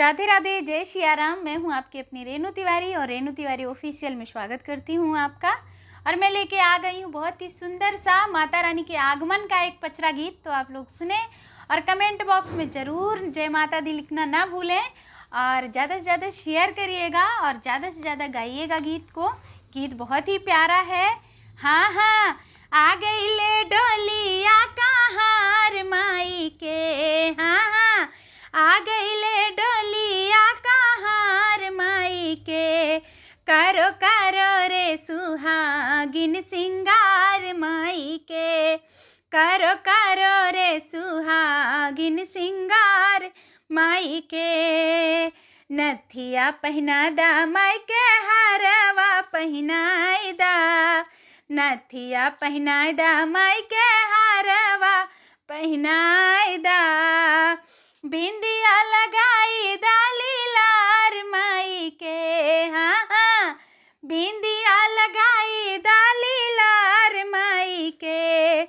राधे राधे, जय सियाराम। मैं हूं आपकी अपनी रेणु तिवारी और रेणु तिवारी ऑफिशियल में स्वागत करती हूं आपका। और मैं लेके आ गई हूं बहुत ही सुंदर सा माता रानी के आगमन का एक पचरा गीत। तो आप लोग सुने और कमेंट बॉक्स में ज़रूर जय माता दी लिखना ना भूलें और ज़्यादा से ज़्यादा शेयर करिएगा और ज़्यादा से ज़्यादा गाइएगा गीत को। गीत बहुत ही प्यारा है। हाँ हाँ, आ गई ले डोलिया कहार माई के, हाँ हाँ, आ गई ले डोलिया कहार माई के, करो करो रे सुहागिन सिंगार माई के, करो करो रे सुहागिन सिंगार माई के। नथिया पहना दा माई के हारवा पहनाई दा, नथिया पहनाई दा माई के हारवा पहनाई दा, बिंदिया लगाई दा लीलार माई के, हाँ हाँ, बिंदिया लगाई दा लीलार माई के,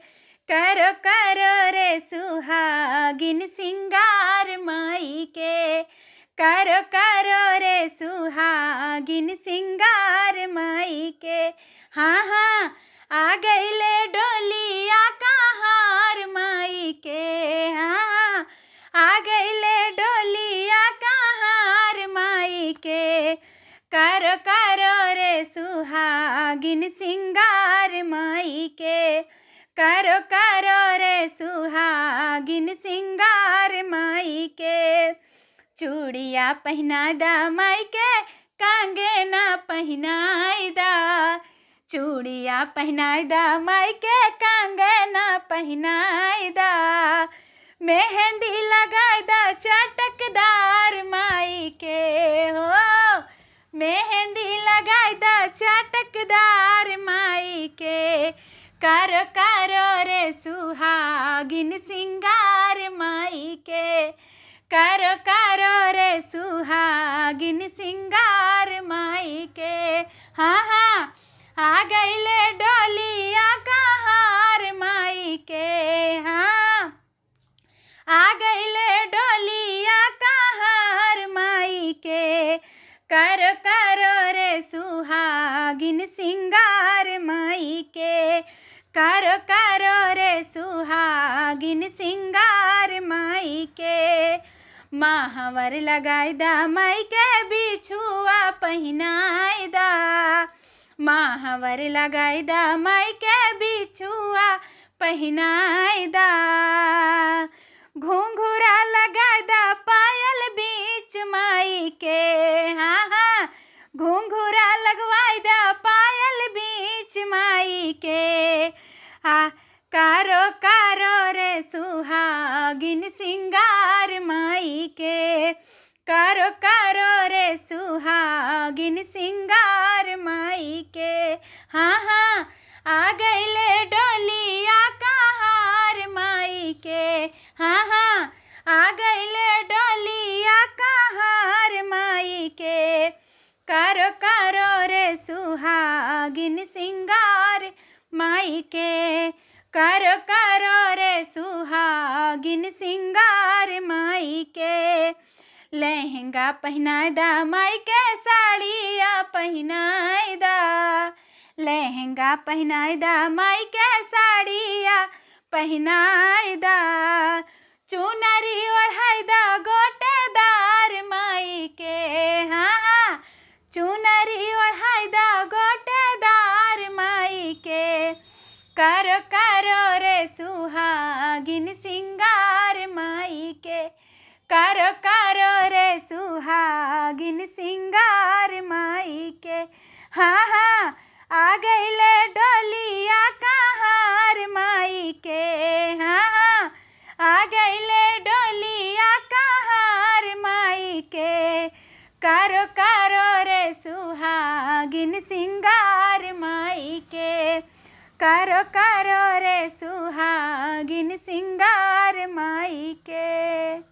करो करो रे सुहागिन सिंगार माई के, करो करो रे सुहागिन सिंगार माई के। हाँ हाँ, आ गई ले डोलिया कहार माई के, हाँ हाँ, आ गई ले डोलिया कहार माई के, करो करो रे सुहागिन सिंगार माई के, करो करो रे सुहागिन सिंगार माई के। चूड़िया पहना दा माई के, कंगना पहनाई दा, चूड़िया पहनाई दा माई के, कंगना पहनाई दा, मेहंदी लगाई दा चटकदार माई के हो, मेहंदी लगाई दा चटकदार माई के, करो करो रे सुहागिन सिंगार माई के, करो करो रे सुहागिन सिंगार माई के। हाँ हाँ, आ गई ले डोलिया कहार माई के, हाँ, आ गई ले डोलिया कहार माई के, करो करो रे सुहागिन सिंगार माई के, करो करो रे सुहागिन सिंगार माई के। महावर लगाई दा माई के, बिछुआ पहनाई दा, महावर लगाई दा माई के, बिछुआ पहनाई दा, घुंघुरा लगाई दा पायल बीच माई के, हाँ हाँ, घुंघुरा लगवाई दा पायल बीच माई के, हाँ, करो करो रे सुहागिन सिंगार माई के, करो करो रे सुहागिन सिंगार माई के। हाँ हाँ, आ गई ले डोलिया कहार माई के, हाँ हाँ, आ गई ले डोलिया कहार माई के, करो करो रे सुहागिन सिंगार माई के, करो करो रे सुहागिन सिंगार माई के। लहंगा पहनाई दा माई के, साड़िया पहनाई दा, लहंगा पहनाई दा माई के, साड़िया पहनाई दा, चुनरी ओढ़ाई दा गोटेदार माई के, हाँ हाँ, चुनरी ओढ़ाई दा गोटेदार माई के, करो करो रे सुहागिन सिंगार माई के, करो करो रे सुहागिन सिंगार माई के। हाँ हाँ, आ गई ले डोलिया कहार माई के, हाँ हाँ, आ गई ले डोलिया कहार माई के, करो करो रे सुहागिन सिंगार माई के, करो करो रे सुहागिन सिंगार माई के।